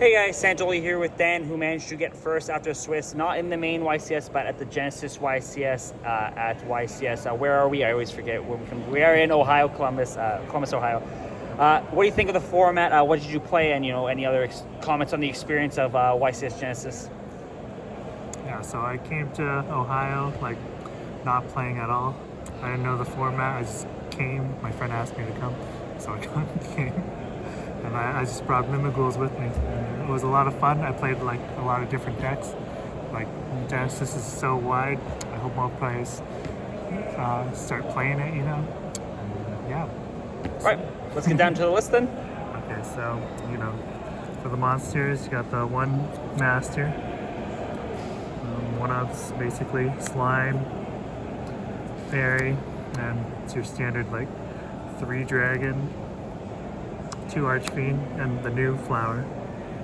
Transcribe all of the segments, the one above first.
Hey guys, Santoli here with Dan, who managed to get first after Swiss, not in the main YCS, but at the Genesys YCS at YCS. Where are we? I always forget where we come. We are in Ohio, Columbus, Ohio. What do you think of the format? What did you play? And any other comments on the experience of YCS Genesys? Yeah, so I came to Ohio, not playing at all. I didn't know the format. I just came. My friend asked me to come, so I came. And I just brought Mimighouls with me. And it was a lot of fun. I played a lot of different decks. Genesis is so wide. I hope more players start playing it, And, yeah. All right, let's get down to the list then. Okay, so, for the monsters, you got the one master. One off's basically slime, fairy, and it's your standard 3 dragon, 2 archfiend, and the new flower.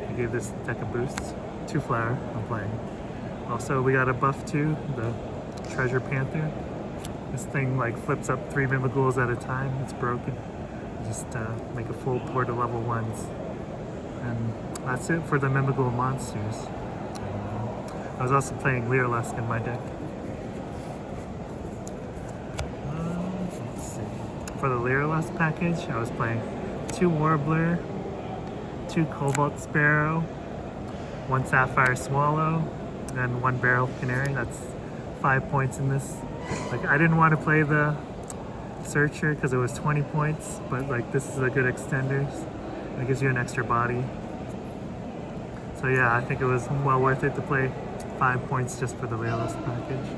I gave this deck a boost. 2 flower I'm playing. Also, we got a buff too, the treasure panther. This thing flips up 3 Mimighouls at a time. It's broken. Just make a full board of level 1s. And that's it for the Mimighoul monsters. I was also playing Lyrilusc in my deck. Let's see. For the Lyrilusc package, I was playing 2 Warbler, 2 Cobalt Sparrow, 1 Sapphire Swallow, and 1 Barrel Canary. That's 5 points in this. I didn't want to play the Searcher because it was 20 points, but this is a good extender. It gives you an extra body. So yeah, I think it was well worth it to play 5 points just for the Lyrilusc package.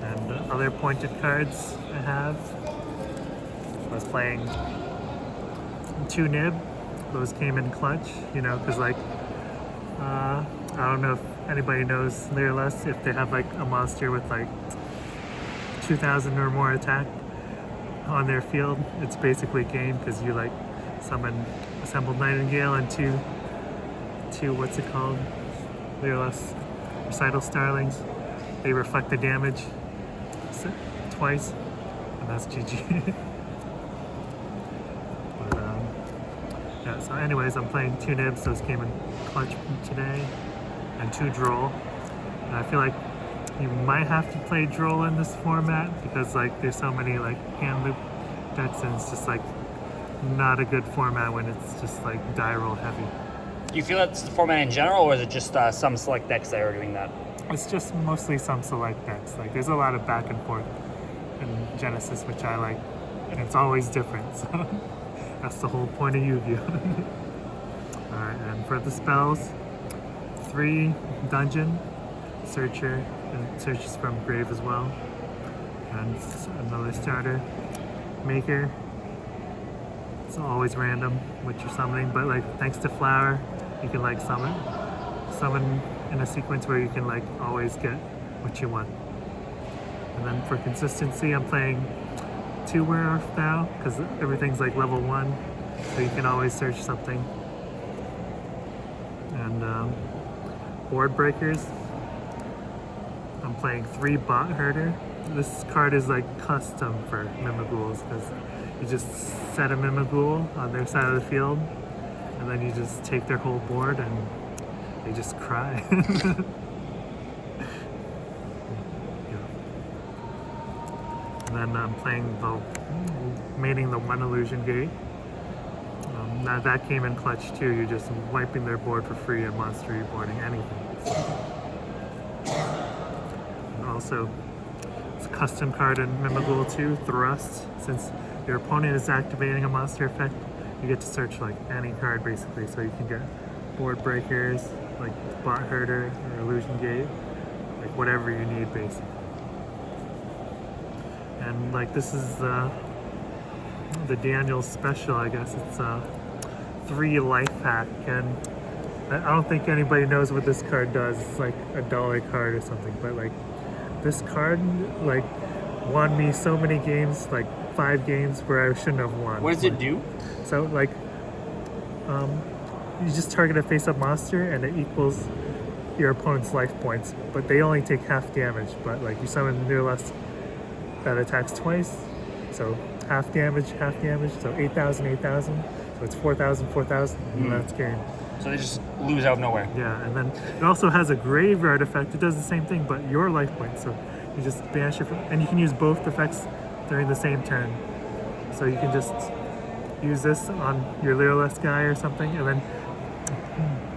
And the other pointed cards I have, I was playing 2 Nib. Those came in clutch, because I don't know if anybody knows Lyrilusc, if they have a monster with 2,000 or more attack on their field, it's basically game because you summon Assembled Nightingale and two what's it called? Lyrilusc Recital Starlings. They reflect the damage twice, and that's GG. Yeah, so anyways, I'm playing 2 Nibs. Those came in clutch today, and 2 Droll. And I feel like you might have to play Droll in this format because there's so many hand loop decks, and it's just not a good format when it's just die roll heavy. Do you feel that's the format in general, or is it just some select decks that are doing that? It's just mostly some select decks. There's a lot of back and forth in Genesis, which I like, and it's always different. So that's the whole point of Yu-Gi-Oh. Alright, and for the spells, 3 Dungeon, Searcher, and Searches from Grave as well. And another starter, Maker. It's always random what you're summoning, but thanks to Flower, you can summon in a sequence where you can always get what you want. And then for consistency, I'm playing 2 Werewolf now because everything's level 1, so you can always search something. And board breakers, I'm playing 3 Bot Herder. This card is custom for Mimighouls because you just set a Mimighoul on their side of the field, and then you just take their whole board and they just cry. And then I'm playing mating the 1 Illusion Gate. Now that came in clutch too. You're just wiping their board for free and monster reboarding anything. And also, it's a custom card in Mimighoul too, Thrust. Since your opponent is activating a monster effect, you get to search any card basically, so you can get board breakers, Bot Herder or Illusion Gate, whatever you need basically. And this is the Daniel special, I guess. It's 3 life hack, and I don't think anybody knows what this card does. It's a dollar card or something, but this card won me so many games, 5 games where I shouldn't have won. What does it do? So you just target a face-up monster and it equals your opponent's life points, but they only take half damage. But you summon Lyrilusc that attacks twice, so half damage, so 8,000, 8,000. So it's 4,000, 4,000, and that's game. So they just lose out of nowhere. Yeah, and then it also has a graveyard effect. It does the same thing, but your life points. So you just banish it, and you can use both effects during the same turn. So you can just use this on your Lyrilusc guy or something, and then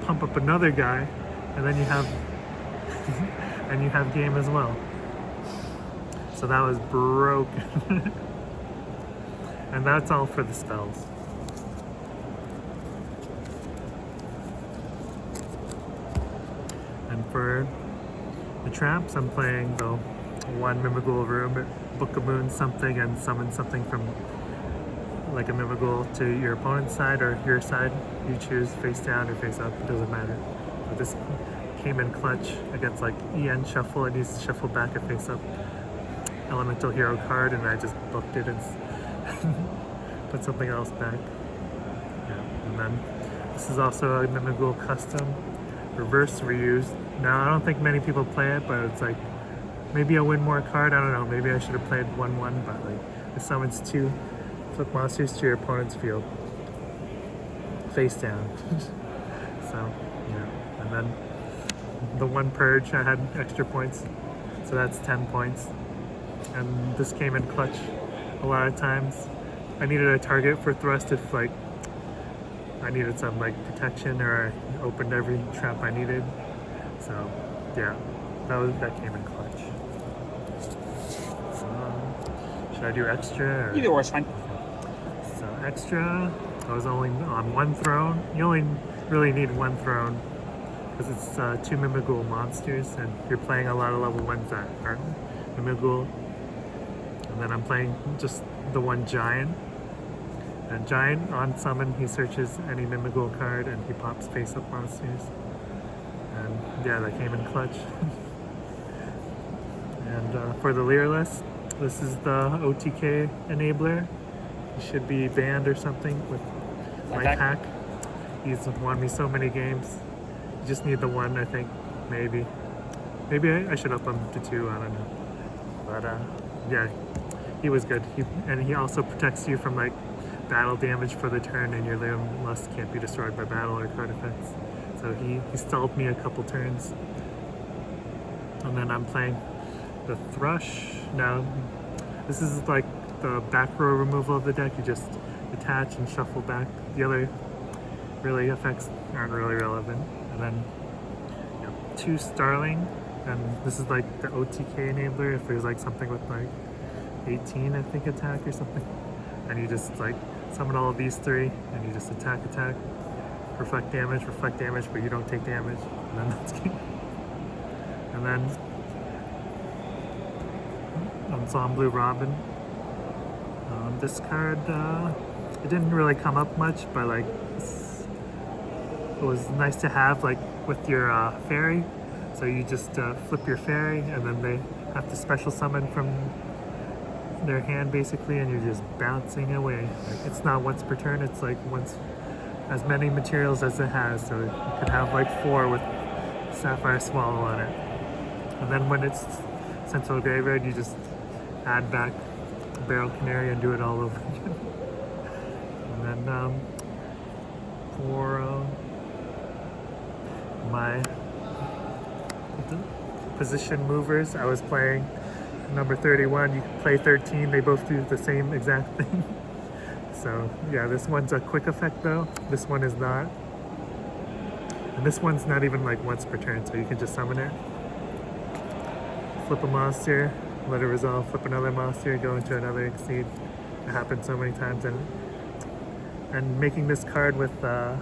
pump up another guy, and then you have and you have game as well. So that was broken. And that's all for the spells. And for the traps, I'm playing the one Mimighoul room, Book of Moon something, and summon something from like a Mimighoul to your opponent's side or your side. You choose face down or face up, it doesn't matter. But this came in clutch against like EN shuffle. It needs to shuffle back a face up elemental hero card, and I just booked it and put something else back. Yeah. And then this is also a Mimighoul custom, reverse reuse. Now I don't think many people play it, but it's like maybe I'll win more card. I don't know. Maybe I should have played 1/1, but like it summons 2 flip monsters to your opponent's field, face down. So yeah, and then the one purge I had extra points, so that's 10 points. And this came in clutch a lot of times. I needed a target for thrust if like I needed some like protection or I opened every trap I needed. So yeah, that came in clutch. Should I do extra? Or? Either or is fine. So extra, I was only on 1 throne. You only really need 1 throne because it's 2 Mimighoul monsters, and you're playing a lot of level 1s that aren't Mimighoul. And then I'm playing just the 1 giant. And giant on summon, he searches any Mimighoul card and he pops face up monsters. And yeah, that came in clutch. And for the Lyrilusc, this is the OTK enabler. He should be banned or something with my pack. He's won me so many games. You just need the 1, I think, maybe. Maybe I should up him to 2, I don't know. But yeah, he was good. And he also protects you from like battle damage for the turn, and your Lyrilusc can't be destroyed by battle or card effects. So he stalled me a couple turns. And then I'm playing the Thrush. Now, this is like the back row removal of the deck. You just attach and shuffle back. The other really effects aren't really relevant. And then 2 Starling. And this is like the OTK enabler if there's like something with like 18, I think, attack or something. And you just like summon all of these 3 and you just attack, reflect damage, but you don't take damage. And then that's game. And then Ensemble Robin. This card, it didn't really come up much, but like it was nice to have like with your fairy. So you just flip your fairy, and then they have to special summon from their hand basically, and you're just bouncing away. Like, it's not once per turn, it's like once as many materials as it has. So you could have like 4 with Sapphire Swallow on it. And then when it's Central Graveyard, you just add back Barrel Canary and do it all over again. And then for my position movers, I was playing number 31. You can play 13. They both do the same exact thing. So yeah, this one's a quick effect though. This one is not. And this one's not even like once per turn, so you can just summon it. Flip a monster, let it resolve, flip another monster, go into another exceed. It happens so many times, and making this card with the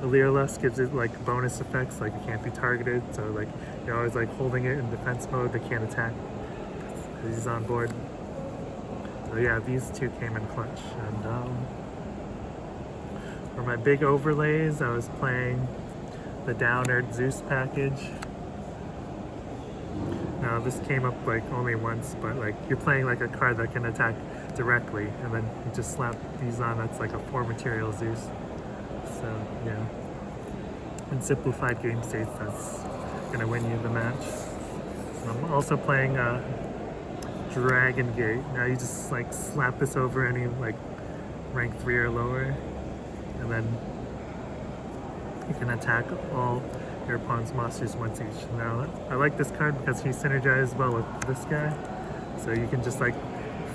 Lyrilusc gives it like bonus effects, like it can't be targeted, so like you're always like holding it in defense mode. They can't attack because he's on board. So yeah, these 2 came in clutch. And for my big overlays, I was playing the Downer Zeus package. Now this came up like only once, but like you're playing like a card that can attack directly, and then you just slap these on. That's like a 4 material Zeus. So yeah, in simplified game states, that's gonna win you the match. I'm also playing Dragon Gate. Now you just like slap this over any like rank 3 or lower, and then You can attack all your opponent's monsters once each. Now, I like this card because he synergizes well with this guy. So you can just like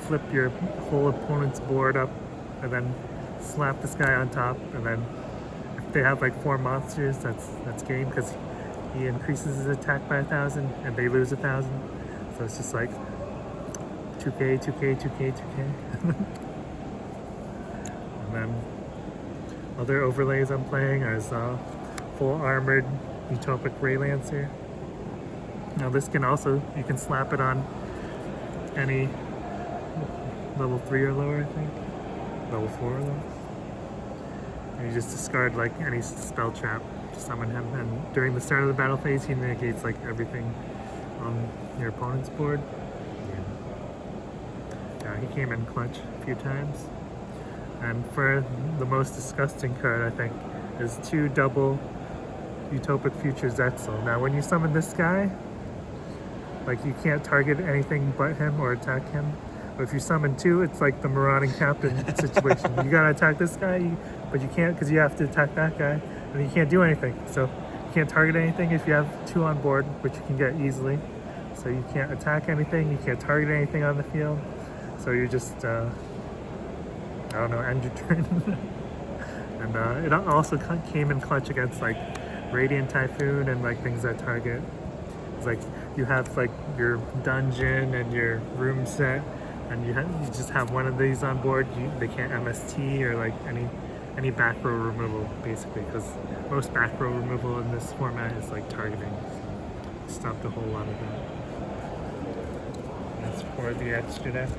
flip your whole opponent's board up and then slap this guy on top, and then if they have like 4 monsters, that's game because he increases his attack by 1,000 and they lose 1,000. So it's just like 2k, 2k, 2k, 2k. And then other overlays I'm playing is full armored Utopic Ray Lancer. Now this can also, you can slap it on any level 3 or lower, I think. Level 4 or lower. And you just discard like any spell trap to summon him, and during the start of the battle phase he negates like everything on your opponent's board. Yeah, he came in clutch a few times. And for the most disgusting card, I think, is 2 double Utopic Future Zetzel. Now when you summon this guy, like you can't target anything but him or attack him. But if you summon 2, it's like the marauding captain situation. You gotta attack this guy, but you can't because you have to attack that guy, and you can't do anything. So you can't target anything if you have 2 on board, which you can get easily. So you can't attack anything, you can't target anything on the field. So you just, I don't know, end your turn. And it also came in clutch against like Radiant Typhoon and like things that target. It's like you have like your dungeon and your room set, and you just have one of these on board. They can't MST or like any back row removal, basically, because most back row removal in this format is like targeting. Stopped a whole lot of that. That's for the extra deck.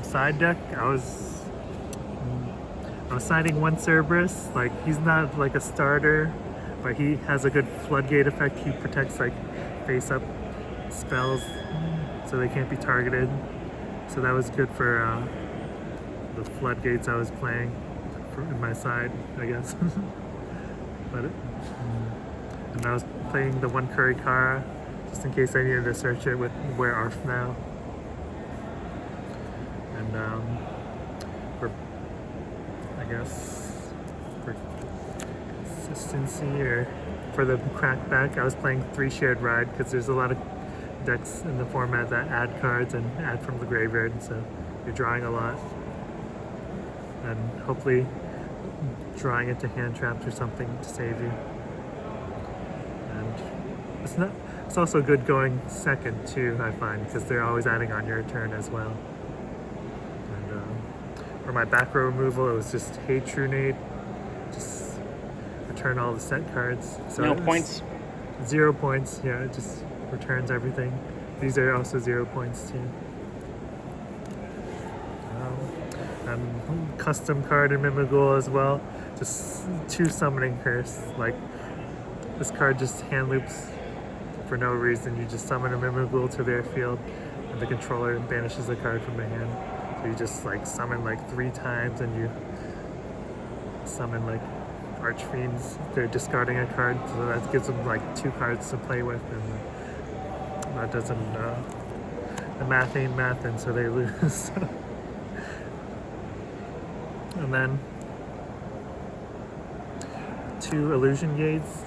Side deck, I was siding 1 Cerberus. Like, he's not like a starter, but he has a good floodgate effect. He protects like face up spells so they can't be targeted. So that was good for the floodgates I was playing in my side, I guess. And I was playing the 1 Kurikara just in case I needed to search it with Where Arf Now. And for, I guess, for consistency or for the crackback, I was playing 3 Shared Ride because there's a lot of decks in the format that add cards and add from the graveyard, so you're drawing a lot. And hopefully drawing into hand traps or something to save you. And it's also good going second too, I find, because they're always adding on your turn as well. For my back row removal, it was just Hey Trunade, just return all the set cards. So no points? 0 points, yeah, it just returns everything. These are also 0 points too. And custom card in Mimighoul as well, just 2 Summoning Curse. Like, this card just hand loops for no reason. You just summon a Mimighoul to their field, and the controller banishes the card from the hand. You just like summon like 3 times, and you summon like Archfiends. They're discarding a card, so that gives them like 2 cards to play with, and that doesn't, the math ain't mathin', so they lose. And then 2 Illusion Gates.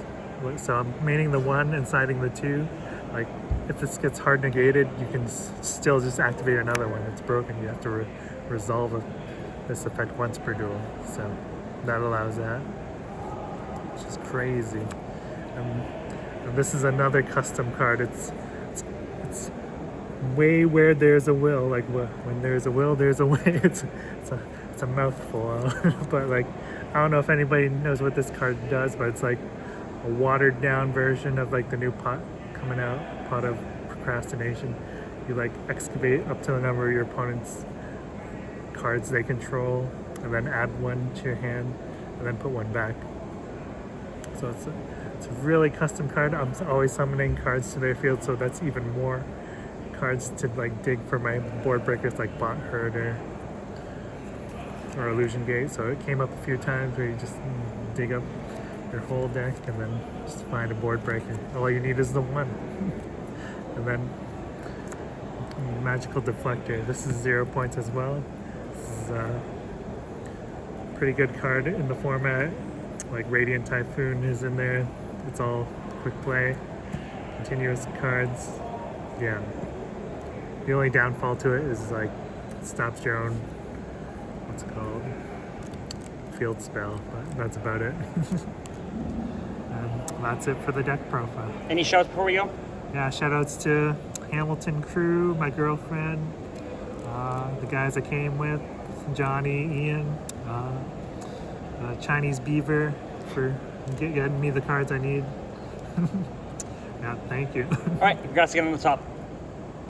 So I'm maining the 1 and siding the 2. Like, if this gets hard negated, you can still just activate another one. It's broken. You have to resolve this effect once per duel. So that allows that, which is crazy. And this is another custom card. It's way where there's a will. Like, when there's a will, there's a way. It's a mouthful. But like, I don't know if anybody knows what this card does, but it's like a watered down version of like the new pot coming out, Pot of Procrastination. You like excavate up to the number of your opponent's cards they control, and then add 1 to your hand, and then put 1 back. So it's a really custom card. I'm always summoning cards to their field, so that's even more cards to like dig for my board breakers like Bot Herder or Illusion Gate. So it came up a few times where you just dig up your whole deck and then just find a board breaker. All you need is the 1. And then Magical Deflector. This is 0 points as well. This is pretty good card in the format. Like Radiant Typhoon is in there. It's all quick play, continuous cards. Yeah. The only downfall to it is like it stops your own, what's it called, field spell, but that's about it. And that's it for the deck profile. Any shouts before we go? Yeah, shout outs to Hamilton crew, my girlfriend, the guys I came with, Johnny, Ian, Chinese Beaver for getting me the cards I need. Yeah, thank you. All right, congrats again on the top.